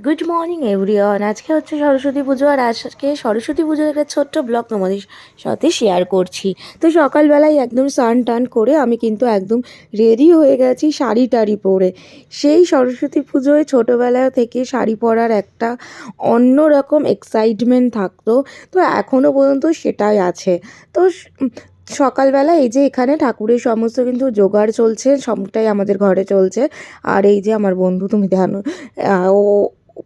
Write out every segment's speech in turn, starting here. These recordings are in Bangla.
Good morning everyone. আজকে হচ্ছে সরস্বতী পুজো, আর আজকে সরস্বতী পুজোর একটা ছোট্ট ব্লগ তোমাদের সাথে শেয়ার করছি। তো সকালবেলায় একদম স্নান টান করে আমি কিন্তু একদম রেডি হয়ে গেছি শাড়ি টাড়ি পরে। সেই সরস্বতী পুজোয় ছোটোবেলা থেকে শাড়ি পরার একটা অন্যরকম এক্সাইটমেন্ট থাকতো, তো এখনও পর্যন্ত সেটাই আছে। তো সকালবেলা এই যে এখানে ঠাকুরের সমস্ত কিন্তু জোগাড় চলছে, সবটাই আমাদের ঘরে চলছে। আর এই যে আমার বন্ধু, তুমি জানো, ও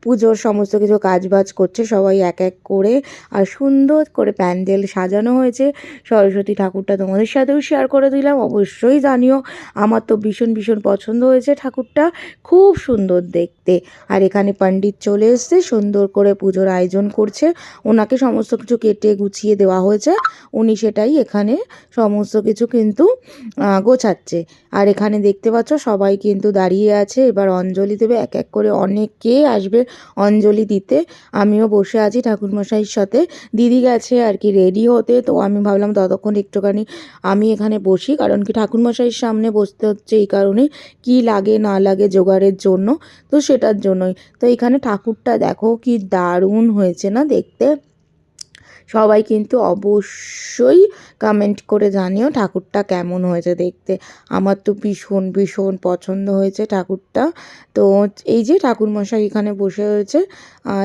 পুজোর সমস্ত কিছু কাজবাজ করছে, সবাই এক এক করে। আর সুন্দর করে প্যান্ডেল সাজানো হয়েছে। সরস্বতী ঠাকুরটা তোমাদের সাথেও শেয়ার করে দিলাম, অবশ্যই জানিও। আমার তো ভীষণ ভীষণ পছন্দ হয়েছে ঠাকুরটা, খুব সুন্দর দেখতে। আর এখানে পণ্ডিত চলে এসছে, সুন্দর করে পুজোর আয়োজন করছে। ওনাকে সমস্ত কিছু কেটে গুছিয়ে দেওয়া হয়েছে, উনি সেটাই এখানে সমস্ত কিছু কিন্তু গোছাচ্ছে। আর এখানে দেখতে পাচ্ছ সবাই কিন্তু দাঁড়িয়ে আছে, এবার অঞ্জলি দেবে, এক এক করে অনেকে আসবে অঞ্জলি দিতে। আমিও বসে আছি ঠাকুরমশাইয়ের সাথে। দিদি গেছে আর কি রেডি হতে, তো আমি ভাবলাম ততক্ষণ একটুখানি আমি এখানে বসি, কারণ কি ঠাকুরমশাইয়ের সামনে বসতে হচ্ছে এই কারণে, কি লাগে না লাগে জোগাড়ের জন্য, তো সেটার জন্যই। তো এখানে ঠাকুরটা দেখো কি দারুণ হয়েছে না দেখতে। সবাই কিন্তু অবশ্যই কমেন্ট করে জানিও ঠাকুরটা কেমন হয়েছে দেখতে। আমার তো ভীষণ ভীষণ পছন্দ হয়েছে ঠাকুরটা। তো এই যে ঠাকুরমশাই এখানে বসে রয়েছে,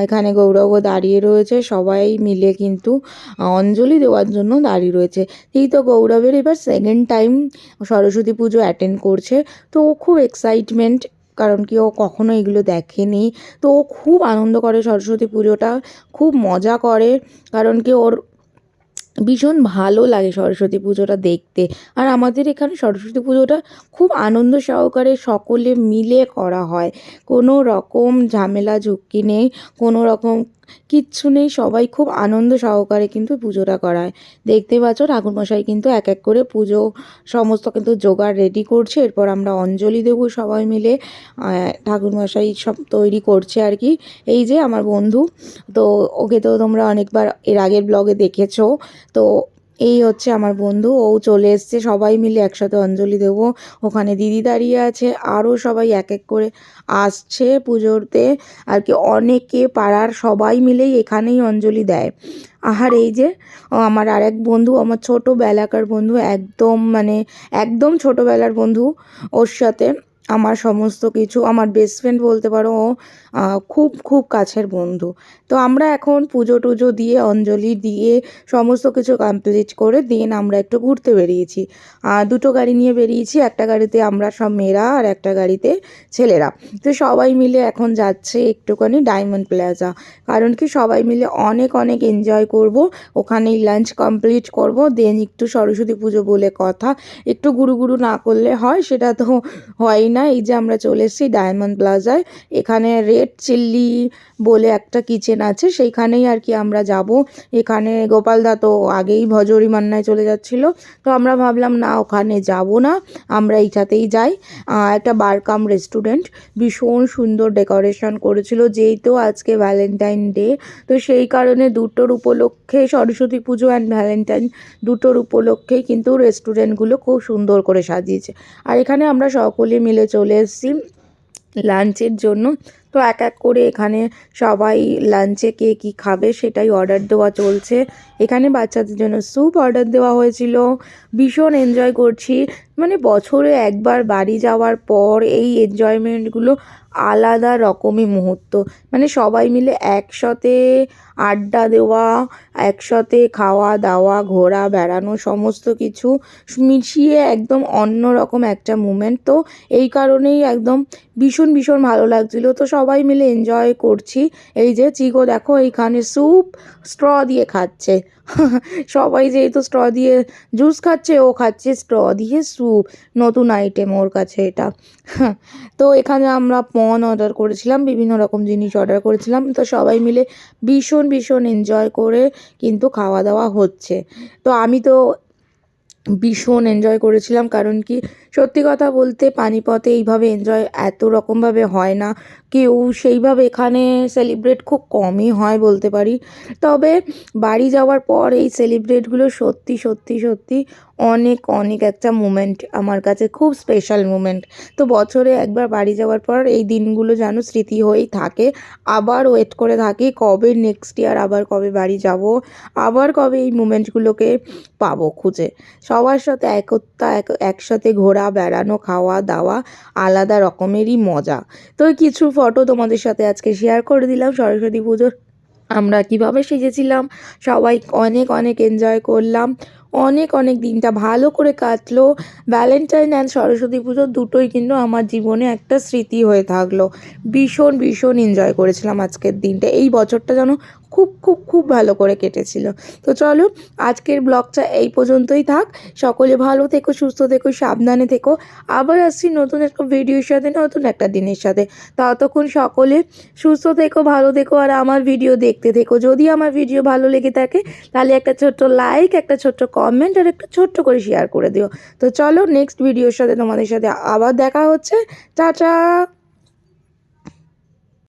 এখানে গৌরবও দাঁড়িয়ে রয়েছে, সবাই মিলে কিন্তু অঞ্জলি দেওয়ার জন্য দাঁড়িয়ে রয়েছে। এই তো গৌরবের এবার সেকেন্ড টাইম সরস্বতী পুজো অ্যাটেন্ড করছে, তো ও খুব এক্সাইটমেন্ট, কারণ কি ও কখনো এগুলো দেখেনি। তো ও খুব আনন্দ করে সরস্বতী পুজোটা, খুব মজা করে, কারণ কি ওর ভীষণ ভালো লাগে সরস্বতী পুজোটা দেখতে। আর আমাদের এখানে সরস্বতী পুজোটা খুব আনন্দ সহকারে সকলে মিলে করা হয়, কোনো রকম ঝামেলা ঝুঁকি নেই, কোনো রকম কিচ্ছু নেই, সবাই খুব আনন্দ সহকারে কিন্তু পুজোটা করায়। দেখতে পাচ্ছ ঠাকুরমশাই কিন্তু এক এক করে পুজো সমস্ত কিন্তু জোগাড় রেডি করছে, এরপর আমরা অঞ্জলি দেবো সবাই মিলে। ঠাকুরমশাই সব তৈরি করছে আর কি। এই যে আমার বন্ধু, তো ওকে তো তোমরা অনেকবার এর আগের ব্লগে দেখেছো। তো এই হচ্ছে আমার বন্ধু, ও চলে এসছে, সবাই মিলে একসাথে অঞ্জলি দেবো। ওখানে দিদি দাঁড়িয়ে আছে, আরও সবাই এক এক করে আসছে পুজোতে আর কি। অনেকে পাড়ার সবাই মিলেই এখানেই অঞ্জলি দেয়। আর এই যে আমার আরেক বন্ধু, আমার ছোটোবেলাকার বন্ধু, একদম মানে একদম ছোটোবেলার বন্ধু, ওর সাথে আমার সমস্ত কিছু, আমার বেস্ট ফ্রেন্ড বলতে পারো ও, খুব খুব কাছের বন্ধু। তো আমরা এখন পুজো টুজো দিয়ে অঞ্জলি দিয়ে সমস্ত কিছু কমপ্লিট করে দেন আমরা একটু ঘুরতে বেরিয়েছি। দুটো গাড়ি নিয়ে বেরিয়েছি, একটা গাড়িতে আমরা সব মেয়েরা আর একটা গাড়িতে ছেলেরা। তো সবাই মিলে এখন যাচ্ছে একটুখানি ডায়মন্ড প্লাজা, কারণ কি সবাই মিলে অনেক অনেক এনজয় করব। ওখানেই লাঞ্চ কমপ্লিট করব, দেন একটু সরস্বতী পুজো বলে কথা, একটু গুরু গুরু না করলে হয়, সেটা তো হয় না। এই যে আমরা চলে এসেছি ডায়মন্ড প্লাজায়, এখানে রেড চিল্লি বলে একটা কিচেন আছে, সেইখানেই আর কি আমরা যাব। এখানে গোপালদা তো আগেই ভজরি মান্নায় চলে যাচ্ছিল, তো আমরা ভাবলাম না ওখানে যাব না, আমরা এইটাতেই যাই। একটা বারকাম রেস্টুরেন্ট, ভীষণ সুন্দর ডেকোরেশন করেছিল, যেহেতু আজকে ভ্যালেন্টাইন ডে, তো সেই কারণে দুটোর উপলক্ষে, সরস্বতী পুজো অ্যান্ড ভ্যালেন্টাইন দুটোর উপলক্ষেই কিন্তু রেস্টুরেন্টগুলো খুব সুন্দর করে সাজিয়েছে। আর এখানে আমরা সকলে মিলে চলে এসেছি লাঞ্চের জন্য। তো এক এক করে এখানে সবাই লাঞ্চে কে কী খাবে সেটাই অর্ডার দেওয়া চলছে। এখানে বাচ্চাদের জন্য স্যুপ অর্ডার দেওয়া হয়েছিল, ভীষণ এনজয় করছি। মানে বছরে একবার বাড়ি যাওয়ার পর এই এনজয়মেন্টগুলো আলাদা রকমই মুহূর্ত, মানে সবাই মিলে একসাথে আড্ডা দেওয়া, একসাথে খাওয়া দাওয়া ঘোরা বেড়ানো সমস্ত কিছু মিশিয়ে একদম অন্য রকম একটা মুমেন্ট। তো এই কারণেই একদম ভীষণ ভীষণ ভালো লাগছিলো, তো সবাই মিলে এনজয় করছি। এই যে চিকো দেখো এইখানে স্যুপ স্ট্র দিয়ে খাচ্ছে সবাই যেহেতু স্ট্র দিয়ে জুস খাচ্ছে, ও খাচ্ছে স্ট্র দিয়ে স্যুপ, নতুন আইটেম ওর কাছে এটা তো এখানে আমরা পন অর্ডার করেছিলাম, বিভিন্ন রকম জিনিস অর্ডার করেছিলাম, তো সবাই মিলে ভীষণ ভীষণ এনজয় করে কিন্তু খাওয়া দাওয়া হচ্ছে। তো আমি তো ভীষণ এনজয় করেছিলাম, কারণ কি সত্যি কথা বলতে পানিপথে এইভাবে এনজয় এত রকমভাবে হয় না, কেউ সেইভাবে এখানে সেলিব্রেট খুব কমই হয় বলতে পারি। তবে বাড়ি যাওয়ার পর এই সেলিব্রেটগুলো সত্যি সত্যি সত্যি অনেক অনেক একটা মোমেন্ট, আমার কাছে খুব স্পেশাল মোমেন্ট। তো বছরে একবার বাড়ি যাওয়ার পর এই দিনগুলো যেন স্মৃতি হয়েই থাকে। আবার ওয়েট করে থাকি কবে নেক্সট ইয়ার আবার কবে বাড়ি যাব, আবার কবে এই মোমেন্টগুলোকে পাবো খুঁজে। সবার সাথে একসাথে ঘোরা, বেড়ানো, খাওয়া দাওয়া আলাদা রকমেরই মজা। তো কিছু ফটো তোমাদের সাথে আজকে শেয়ার করে দিলাম সরস্বতী পুজোর। আমরা কিভাবে সেজেছিলাম, সবাই অনেক অনেক এনজয় করলাম, অনেক অনেক দিনটা ভালো করে কাটলো। ভ্যালেন্টাইন অ্যান্ড সরস্বতী পুজো দুটোই কিন্তু আমার জীবনে একটা স্মৃতি হয়ে থাকলো। ভীষণ ভীষণ এনজয় করেছিলাম আজকের দিনটা, এই বছরটা যেন খুব খুব খুব ভালো করে কেটেছিল। তো চলো আজকের ব্লগটা এই পর্যন্তই থাক। সকলে ভালো থেকো, সুস্থ থেকো, সাবধানে থেকো। আবার আসছি নতুন একটা ভিডিওর সাথে, নতুন একটা দিনের সাথে। ততক্ষণ সকলে সুস্থ থেকো, ভালো থেকো, আর আমার ভিডিও দেখতে থেকো। যদি আমার ভিডিও ভালো লেগে থাকে তাহলে একটা ছোট্ট লাইক, একটা ছোট্ট কমেন্ট আর একটা ছোট্ট করে শেয়ার করে দিও। তো চলো নেক্সট ভিডিওর সাথে তোমাদের সাথে আবার দেখা হচ্ছে। টাটা।